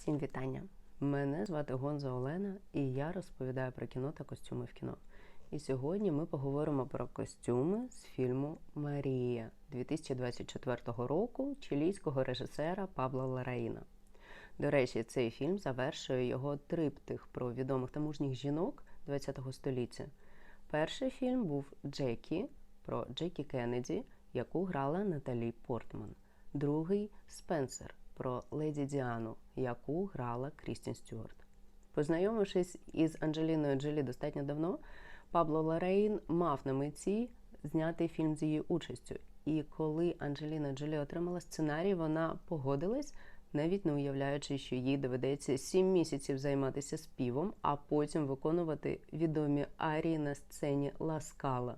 Всім вітання! Мене звати Гонза Олена, і я розповідаю про кіно та костюми в кіно. І сьогодні ми поговоримо про костюми з фільму «Марія» 2024 року чилійського режисера Пабло Ларраїна. До речі, цей фільм завершує його триптих про відомих та мужніх жінок ХХ століття. Перший фільм був «Джекі» про Джекі Кеннеді, яку грала Наталі Портман. Другий – «Спенсер» про леді Діану, яку грала Крістен Стюарт. Познайомившись із Анджеліною Джолі достатньо давно, Пабло Ларраїн мав на меті зняти фільм з її участю. І коли Анджеліна Джолі отримала сценарій, вона погодилась, навіть не уявляючи, що їй доведеться 7 місяців займатися співом, а потім виконувати відомі арії на сцені Ла Скала.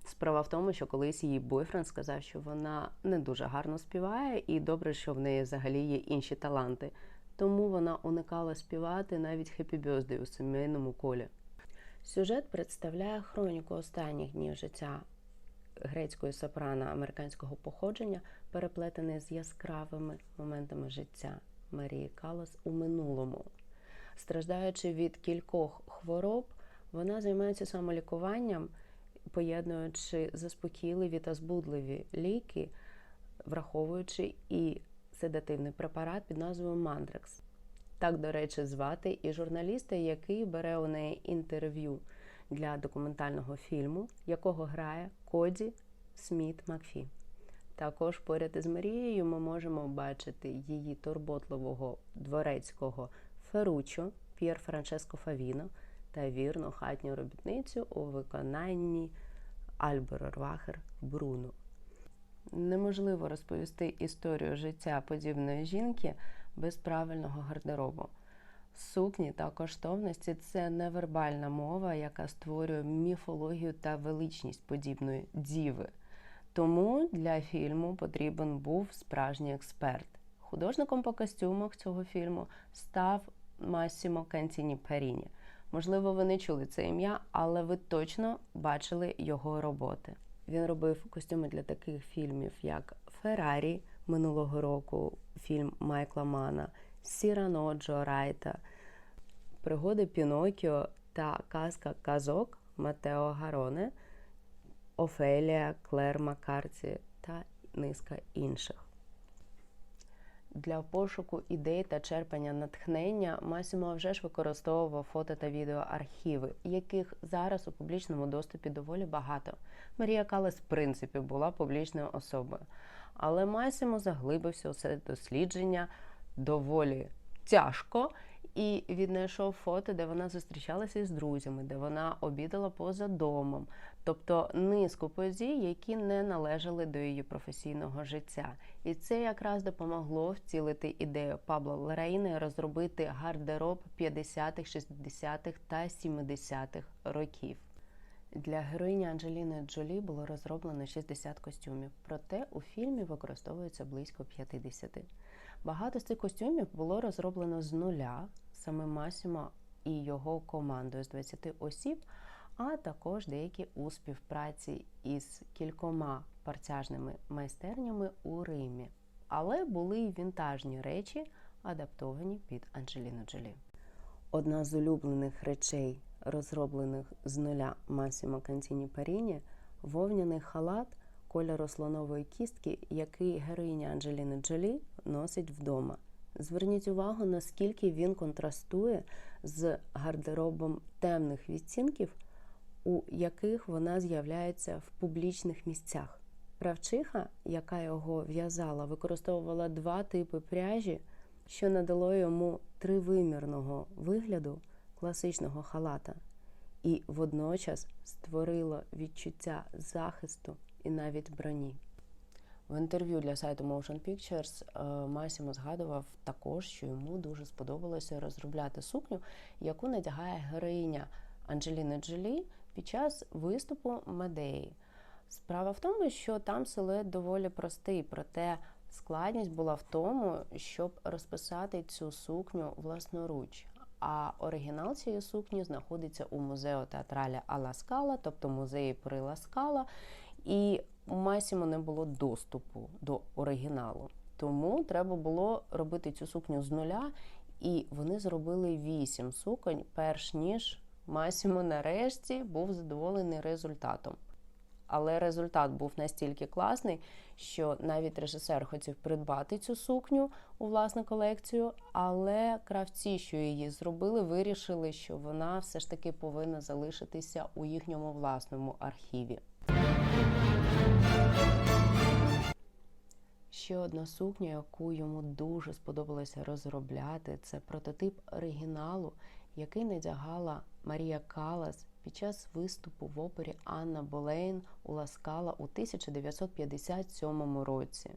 Справа в тому, що колись її бойфренд сказав, що вона не дуже гарно співає, і добре, що в неї взагалі є інші таланти. Тому вона уникала співати навіть «Happy Birthday» у сімейному колі. Сюжет представляє хроніку останніх днів життя грецької сопрано американського походження, переплетений з яскравими моментами життя Марії Каллас у минулому. Страждаючи від кількох хвороб, вона займається самолікуванням, поєднуючи заспокійливі та збудливі ліки, враховуючи і седативний препарат під назвою «Мандрекс». Так, до речі, звати і журналіста, який бере у неї інтерв'ю для документального фільму, якого грає Коді Сміт Макфі. Також поряд із Марією ми можемо бачити її турботливого дворецького Ферруччо П'єр Франческо Фавіно та вірну хатню робітницю у виконанні Альбери Рвахер Бруно. Неможливо розповісти історію життя подібної жінки без правильного гардеробу. Сукні та коштовності – це невербальна мова, яка створює міфологію та величність подібної діви. Тому для фільму потрібен був справжній експерт. Художником по костюмах цього фільму став Массімо Кантіні Паріні. Можливо, ви не чули це ім'я, але ви точно бачили його роботи. Він робив костюми для таких фільмів, як «Феррарі» минулого року, фільм Майкла Мана, «Сірано» Джо Райта, «Пригоди Піноккіо» та «Казка казок» Матео Гароне, «Офелія» Клер Маккарті та низка інших. Для пошуку ідей та черпання натхнення Масімо вже ж використовував фото та відеоархіви, яких зараз у публічному доступі доволі багато. Марія Каллас, в принципі, була публічною особою. Але Масімо заглибився у це дослідження доволі тяжко і віднайшов фото, де вона зустрічалася із друзями, де вона обідала поза домом. Тобто низку подій, які не належали до її професійного життя. І це якраз допомогло втілити ідею Пабло Ларраїна і розробити гардероб 50-х, 60-х та 70-х років. Для героїні Анджеліни Джолі було розроблено 60 костюмів, проте у фільмі використовується близько 50. Багато з цих костюмів було розроблено з нуля, самим Масімо і його командою з 20 осіб, а також деякі у співпраці із кількома парцяжними майстернями у Римі. Але були й вінтажні речі, адаптовані під Анджеліну Джолі. Одна з улюблених речей, розроблених з нуля Массімо Кантіні Паріні, вовняний халат кольору слонової кістки, який героїня Анджеліни Джолі носить вдома. Зверніть увагу, наскільки він контрастує з гардеробом темних відтінків, у яких вона з'являється в публічних місцях. Кравчиха, яка його в'язала, використовувала 2 типи пряжі, що надало йому тривимірного вигляду класичного халата і водночас створило відчуття захисту і навіть броні. В інтерв'ю для сайту Motion Pictures Масімо згадував також, що йому дуже сподобалося розробляти сукню, яку надягає героїня Анджеліни Джолі під час виступу Медеї. Справа в тому, що там силует доволі простий, проте складність була в тому, щоб розписати цю сукню власноруч. А оригінал цієї сукні знаходиться у музео театралі Ла Скала, тобто музеї при Ла Скала, і у Масімо не було доступу до оригіналу. Тому треба було робити цю сукню з нуля, і вони зробили 8 суконь, перш ніж Масімо нарешті був задоволений результатом. Але результат був настільки класний, що навіть режисер хотів придбати цю сукню у власну колекцію, але кравці, що її зробили, вирішили, що вона все ж таки повинна залишитися у їхньому власному архіві. Ще одна сукня, яку йому дуже сподобалося розробляти, це прототип оригіналу, який надягала Марія Каллас під час виступу в опері Анна Болейн у Ла Скала у 1957 році.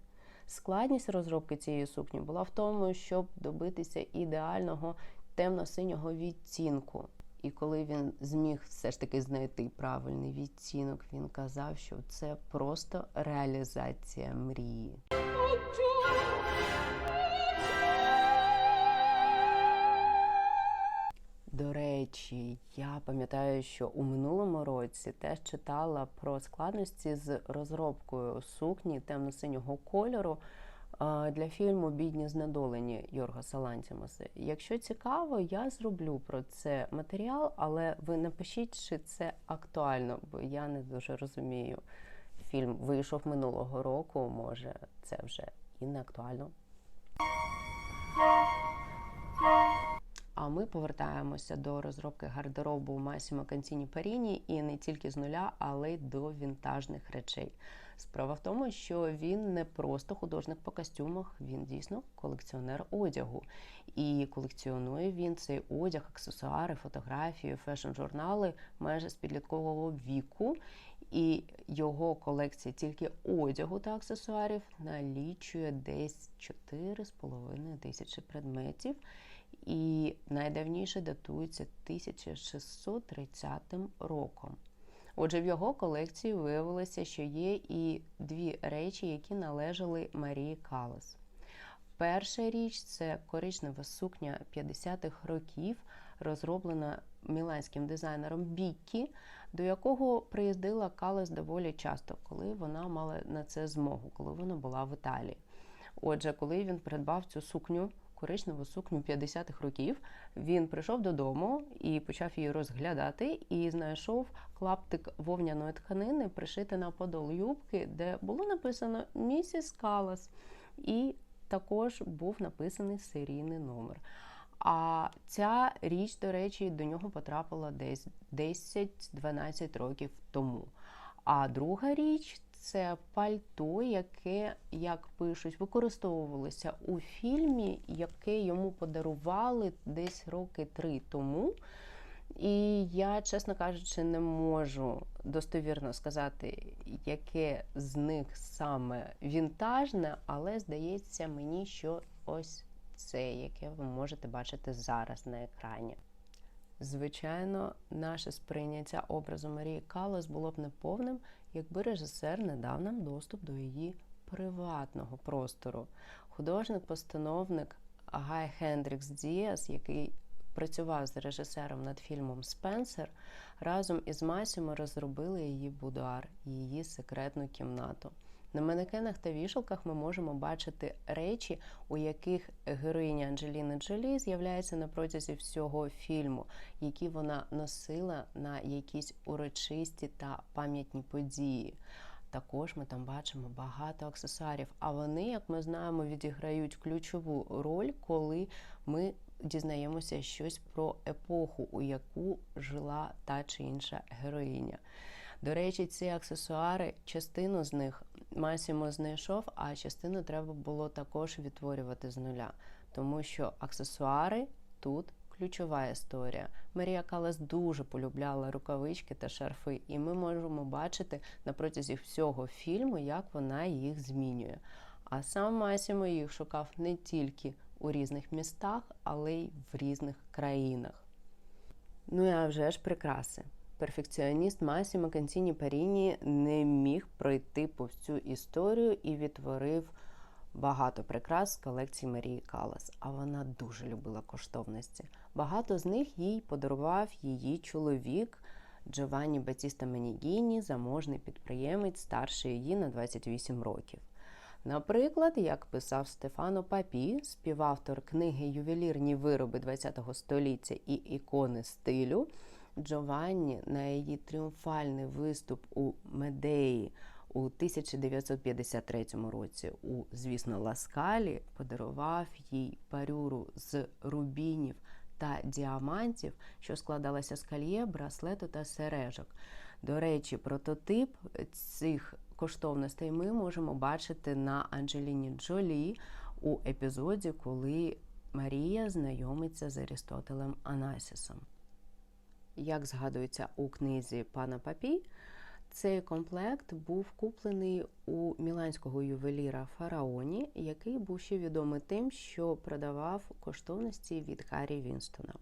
Складність розробки цієї сукні була в тому, щоб добитися ідеального темно-синього відтінку. І коли він зміг все ж таки знайти правильний відтінок, він казав, що це просто реалізація мрії. До речі, я пам'ятаю, що у минулому році теж читала про складності з розробкою сукні темно-синього кольору для фільму «Бідні знедолені» Йоргоса Лантімоса. Якщо цікаво, я зроблю про це матеріал, але ви напишіть, чи це актуально, бо я не дуже розумію. Фільм вийшов минулого року, може це вже і не актуально. А ми повертаємося до розробки гардеробу Масімо Кантіні Паріні і не тільки з нуля, але й до вінтажних речей. Справа в тому, що він не просто художник по костюмах, він дійсно колекціонер одягу. І колекціонує він цей одяг, аксесуари, фотографії, фешн-журнали майже з підліткового віку. І його колекція тільки одягу та аксесуарів налічує десь 4,5 тисячі предметів. І найдавніше датується 1630 роком. Отже, в його колекції виявилося, що є і дві речі, які належали Марії Каллас. Перша річ – це коричнева сукня 50-х років, розроблена міланським дизайнером Біккі, до якого приїздила Каллас доволі часто, коли вона мала на це змогу, коли вона була в Італії. Отже, коли він придбав цю сукню, коричневу сукню 50-х років, він прийшов додому і почав її розглядати, і знайшов клаптик вовняної тканини, пришитий на подол юбки, де було написано «Місіс Каллас», і також був написаний серійний номер. А ця річ, до речі, до нього потрапила десь 10-12 років тому. А друга річ – це пальто, яке, як пишуть, використовувалося у фільмі, яке йому подарували десь роки 3 тому. І я, чесно кажучи, не можу достовірно сказати, яке з них саме вінтажне, але здається мені, що ось це, яке ви можете бачити зараз на екрані. Звичайно, наше сприйняття образу Марії Каллас було б неповним, якби режисер не дав нам доступ до її приватного простору. Художник-постановник Гай Хендрікс Діас, який працював з режисером над фільмом «Спенсер», разом із Масімо розробили її будуар, її секретну кімнату. На манекенах та вішалках ми можемо бачити речі, у яких героїня Анджеліни Джолі з'являється на протязі всього фільму, які вона носила на якісь урочисті та пам'ятні події. Також ми там бачимо багато аксесуарів, а вони, як ми знаємо, відіграють ключову роль, коли ми дізнаємося щось про епоху, у яку жила та чи інша героїня. До речі, ці аксесуари, частину з них Масімо знайшов, а частину треба було також відтворювати з нуля. Тому що аксесуари тут ключова історія. Марія Каллас дуже полюбляла рукавички та шарфи, і ми можемо бачити на протязі всього фільму, як вона їх змінює. А сам Масімо їх шукав не тільки у різних містах, але й в різних країнах. Ну і а вже ж прикраси. Перфекціоніст Масімо Кантіні Паріні не міг пройти повз цю історію і відтворив багато прикрас з колекції Марії Каллас, а вона дуже любила коштовності. Багато з них їй подарував її чоловік Джованні Батіста Менігіні, заможний підприємець, старший її на 28 років. Наприклад, як писав Стефано Папі, співавтор книги «Ювелірні вироби ХХ століття і ікони стилю», Джованні на її тріумфальний виступ у Медеї у 1953 році у, звісно, Ласкалі подарував їй парюру з рубінів та діамантів, що складалася з кольє, браслету та сережок. До речі, прототип цих коштовностей ми можемо бачити на Анджеліні Джолі у епізоді, коли Марія знайомиться з Арістотелем Анасісом. Як згадується у книзі пана Папі, цей комплект був куплений у міланського ювеліра Фараоні, який був ще відомий тим, що продавав коштовності від Гаррі Вінстона.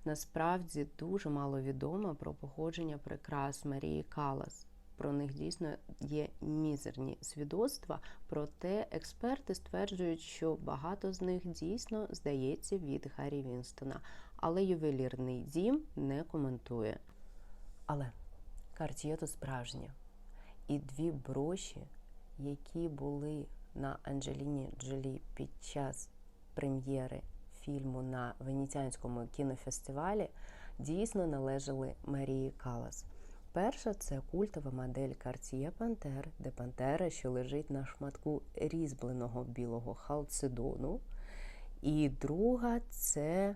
Насправді дуже мало відомо про походження прикрас Марії Каллас. Про них дійсно є мізерні свідоцтва, проте експерти стверджують, що багато з них дійсно здається від Гаррі Вінстона, але ювелірний дім не коментує. Але Cartier тут справжнє. І дві броші, які були на Анджеліні Джолі під час прем'єри фільму на Венеціанському кінофестивалі, дійсно належали Марії Каллас. Перша – це культова модель Cartier Panthère, де пантера, що лежить на шматку різьбленого білого халцедону. І друга – це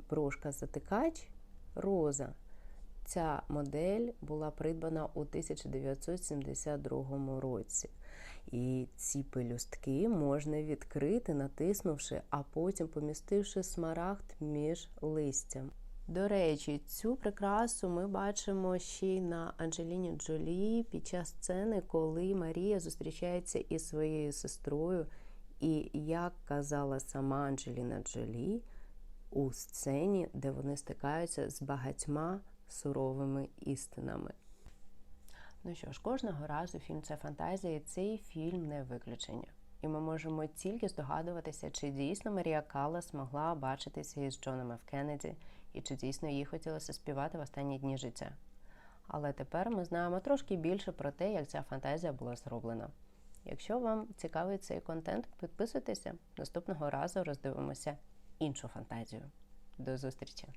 брошка-затикач Роза. Ця модель була придбана у 1972 році. І ці пелюстки можна відкрити, натиснувши, а потім помістивши смарагд між листям. До речі, цю прикрасу ми бачимо ще й на Анджеліні Джолі під час сцени, коли Марія зустрічається із своєю сестрою. І, як казала сама Анджеліна Джолі, у сцені, де вони стикаються з багатьма суровими істинами. Ну що ж, кожного разу фільм «Це фантазія», і цей фільм не виключення. І ми можемо тільки здогадуватися, чи дійсно Марія Каллас могла бачитися із Джоном Ф. Кеннеді, і чи дійсно їй хотілося співати в останні дні життя. Але тепер ми знаємо трошки більше про те, як ця фантазія була зроблена. Якщо вам цікавий цей контент, підписуйтеся. Наступного разу роздивимося іншу фантазію. До зустрічі!